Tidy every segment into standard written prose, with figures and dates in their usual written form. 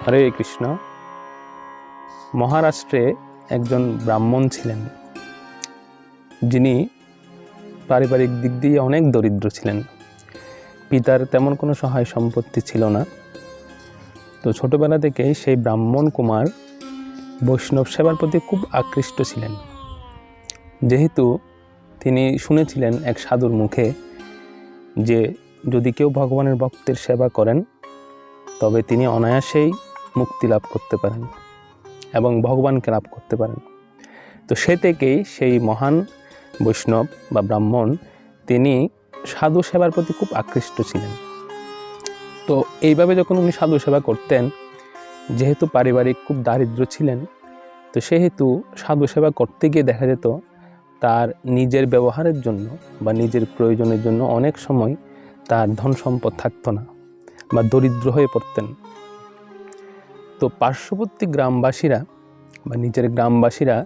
হরে কৃষ্ণ। মহারাষ্ট্রে একজন ব্রাহ্মণ ছিলেন, যিনি পারিবারিক দিক দিয়ে অনেক দরিদ্র ছিলেন। পিতার তেমন কোনো সহায় সম্পত্তি ছিল না। তো ছোটবেলা থেকেই সেই ব্রাহ্মণ কুমার বৈষ্ণব সেবার প্রতি খুব আকৃষ্ট ছিলেন, যেহেতু তিনি শুনেছিলেন এক সাধুর মুখে যে যদি কেউ ভগবানের ভক্তের সেবা করেন তবে তিনি অনায়াসেই মুক্তি লাভ করতে পারেন এবং ভগবানকে লাভ করতে পারেন। তো সে থেকেই সেই মহান বৈষ্ণব বা ব্রাহ্মণ তিনি সাধু সেবার প্রতি খুব আকৃষ্ট ছিলেন। তো এইভাবে যখন উনি সাধু সেবা করতেন, যেহেতু পারিবারিক খুব দারিদ্র ছিলেন, তো সেহেতু সাধু সেবা করতে গিয়ে দেখা যেত তার নিজের ব্যবহারের জন্য বা নিজের প্রয়োজনের জন্য অনেক সময় তার ধন সম্পদ থাকতো না বা দরিদ্র হয়ে পড়তেন। তো পার্শ্ববর্তী গ্রামবাসীরা বা নিজের গ্রামবাসীরা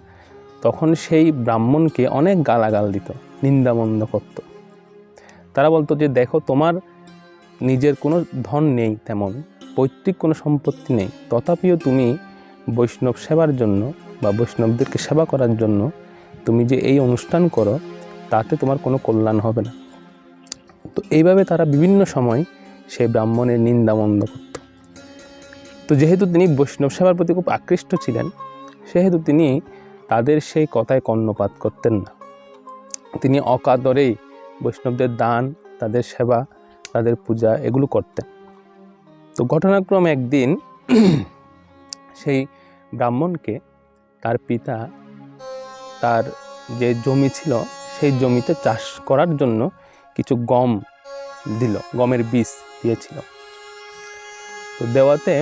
তখন সেই ব্রাহ্মণকে অনেক গালাগাল দিত, নিন্দামন্দ করত। তারা বলতো যে দেখো, তোমার নিজের কোনো ধন নেই, তেমন পৈতৃক কোনো সম্পত্তি নেই, তথাপিও তুমি বৈষ্ণব সেবার জন্য বা বৈষ্ণবদেরকে সেবা করার জন্য তুমি যে এই অনুষ্ঠান করো, তাতে তোমার কোনো কল্যাণ হবে না। তো এইভাবে তারা বিভিন্ন সময় সেই ব্রাহ্মণের নিন্দামন্দ করত। তো যেহেতু তিনি বৈষ্ণব সেবার প্রতি খুব আকৃষ্ট ছিলেন, সেহেতু তিনি তাদের সেই কথায় কর্ণপাত করতেন না। তিনি অকাতরেই বৈষ্ণবদের দান, তাদের সেবা, তাদের পূজা এগুলো করতেন। তো ঘটনাক্রমে একদিন সেই ব্রাহ্মণকে তার পিতা তার যে জমি ছিল সেই জমিতে চাষ করার জন্য কিছু গম দিল, গমের বীজ দিয়েছিল। তো দেওয়াতে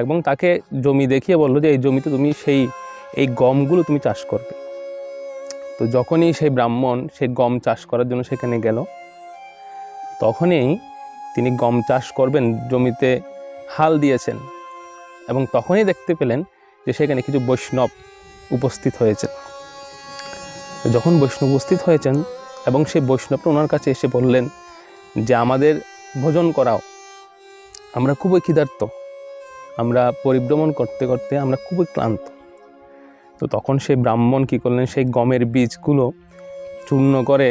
এবং তাকে জমি দেখিয়ে বললো যে এই জমিতে তুমি এই গমগুলো তুমি চাষ করবে। তো যখনই সেই ব্রাহ্মণ সেই গম চাষ করার জন্য সেখানে গেল, তখনই তিনি গম চাষ করবেন জমিতে হাল দিয়েছেন এবং তখনই দেখতে পেলেন যে সেখানে কিছু বৈষ্ণব উপস্থিত হয়েছেন। যখন বৈষ্ণব উপস্থিত হয়েছেন এবং সেই বৈষ্ণবরা ওনার কাছে এসে বললেন যে আমাদের ভোজন করাও, আমরা খুবই ক্ষুধার্ত, আমরা পরিভ্রমণ করতে করতে আমরা খুবই ক্লান্ত। তো তখন সেই ব্রাহ্মণ কী করলেন, সেই গমের বীজগুলো চূর্ণ করে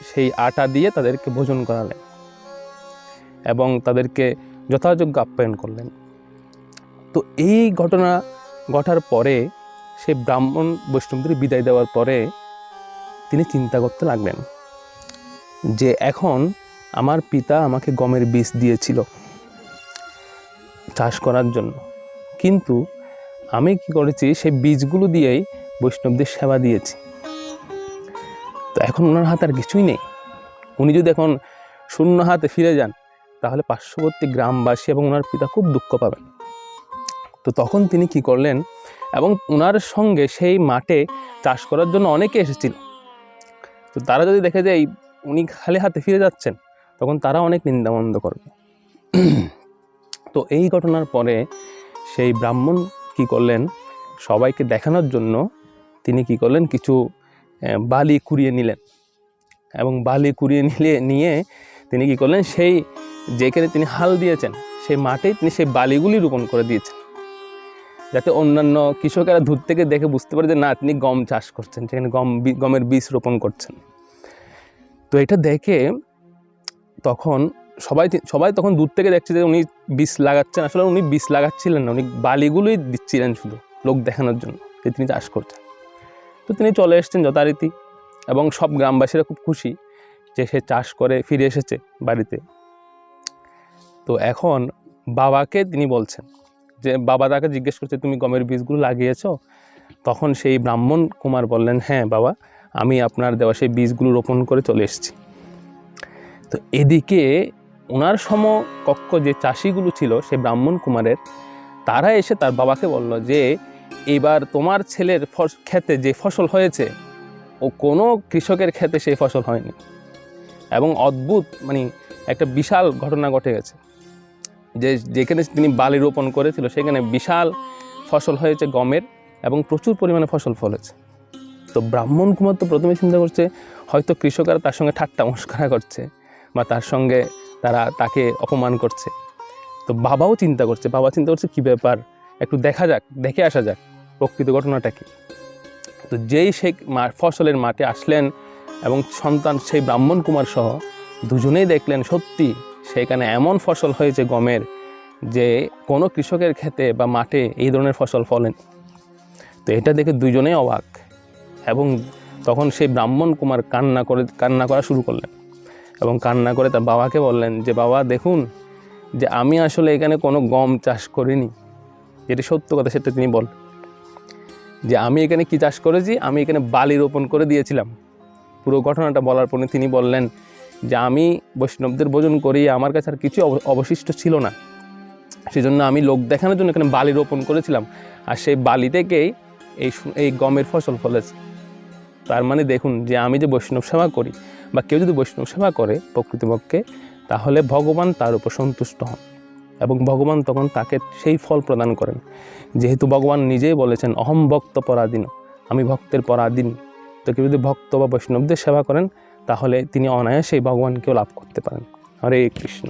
সেই আটা দিয়ে তাদেরকে ভোজন করালেন এবং তাদেরকে যথাযোগ্য আপ্যায়ন করলেন। তো এই ঘটনা ঘটার পরে সেই ব্রাহ্মণ বৈষ্ণবদের বিদায় দেওয়ার পরে তিনি চিন্তা করতে লাগলেন যে এখন আমার পিতা আমাকে গমের বীজ দিয়েছিল চাষ করার জন্য, কিন্তু আমি কি করেছি সেই বীজগুলো দিয়েই বৈষ্ণবদের সেবা দিয়েছি। তো এখন ওনার হাতে আর কিছুই নেই। উনি যদি এখন শূন্য হাতে ফিরে যান তাহলে পার্শ্ববর্তী গ্রামবাসী এবং ওনার পিতা খুব দুঃখ পাবেন। তো তখন তিনি কি করলেন, এবং ওনার সঙ্গে সেই মাঠে চাষ করার জন্য অনেকে এসেছিল, তো তারা যদি দেখে যে উনি খালি হাতে ফিরে যাচ্ছেন, তখন তারা অনেক নিন্দামন্দ করবে। তো এই ঘটনার পরে সেই ব্রাহ্মণ কি করলেন, সবাইকে দেখানোর জন্য তিনি কি করলেন, কিছু বালি কুড়িয়ে নিলেন এবং বালি কুড়িয়ে নিয়ে তিনি কি করলেন, সেই যেখানে তিনি হাল দিয়েছেন সেই মাঠেই তিনি সেই বালিগুলি রোপণ করে দিয়েছেন, যাতে অন্যান্য কৃষকেরা দূর থেকে দেখে বুঝতে পারে যে না, তিনি গম চাষ করছেন, সেখানে গমের বীজ রোপণ করছেন। তো এটা দেখে তখন সবাই তখন দূর থেকে দেখছে যে উনি বীজ লাগাচ্ছেন। আসলে উনি বীজ লাগাচ্ছিলেন না, উনি বালিগুলোই দিচ্ছিলেন শুধু লোক দেখানোর জন্য যে তিনি চাষ করছেন। তো তিনি চলে এসেছেন যথারীতি এবং সব গ্রামবাসীরা খুব খুশি যে সে চাষ করে ফিরে এসেছে বাড়িতে। তো এখন বাবাকে তিনি বলছেন যে, বাবা তাকে জিজ্ঞেস করছে তুমি গমের বীজগুলো লাগিয়েছো? তখন সেই ব্রাহ্মণ কুমার বললেন, হ্যাঁ বাবা, আমি আপনার দেওয়া সেই বীজগুলো রোপণ করে চলে এসেছি। তো এদিকে ওনার সমকক্ষ যে চাষিগুলো ছিল সেই ব্রাহ্মণ কুমারের, তারা এসে তার বাবাকে বলল যে এবার তোমার ছেলের ক্ষেতে যে ফসল হয়েছে ও কোনো কৃষকের ক্ষেতে সেই ফসল হয়নি। এবং অদ্ভুত একটা বিশাল ঘটনা ঘটে গেছে যে যেখানে তিনি বালি রোপণ করেছিল সেখানে বিশাল ফসল হয়েছে গমের এবং প্রচুর পরিমাণে ফসল ফলেছে। তো ব্রাহ্মণ কুমার তো প্রথমে চিন্তা করছে হয়তো কৃষকরা তার সঙ্গে ঠাট্টা মস্করা করছে বা তার সঙ্গে তাকে অপমান করছে। তো বাবাও চিন্তা করছে, কী ব্যাপার, একটু দেখে আসা যাক প্রকৃত ঘটনাটা কী। তো যেই সেই ফসলের মাঠে আসলেন এবং সন্তান সেই ব্রাহ্মণ কুমার সহ দুজনেই দেখলেন সত্যি সেখানে এমন ফসল হয়েছে গমের, যে কোনো কৃষকের ক্ষেতে বা মাঠে এই ধরনের ফসল ফলেনি। তো এটা দেখে দুজনেই অবাক, এবং তখন সেই ব্রাহ্মণ কুমার কান্না করা শুরু করলেন, এবং কান্না করে তার বাবাকে বললেন যে বাবা দেখুন, যে আমি আসলে এখানে কোনো গম চাষ করিনি। যেটি সত্য কথা সেটা তিনি বল, যে আমি এখানে কি চাষ করেছি, আমি এখানে বালি রোপণ করে দিয়েছিলাম। পুরো ঘটনাটা বলার পরে তিনি বললেন যে আমি বৈষ্ণবদের ভোজন করি, আমার কাছে আর কিছু অবশিষ্ট ছিল না, সেজন্য আমি লোক দেখানোর জন্য এখানে বালি রোপণ করেছিলাম, আর সেই বালি থেকেই এই গমের ফসল ফলেছে। তার মানে দেখুন, যে আমি যে বৈষ্ণব সেবা করি বা কেউ যদি বৈষ্ণব সেবা করে প্রকৃতপক্ষে, তাহলে ভগবান তার উপর সন্তুষ্ট হন এবং ভগবান তখন তাকে সেই ফল প্রদান করেন। যেহেতু ভগবান নিজেই বলেছেন অহম ভক্ত পরাধীন, আমি ভক্তের পরাধীন। তো কেউ যদি ভক্ত বা বৈষ্ণবদের সেবা করেন, তাহলে তিনি অনায়াসেই ভগবানকেও লাভ করতে পারেন। হরে কৃষ্ণ।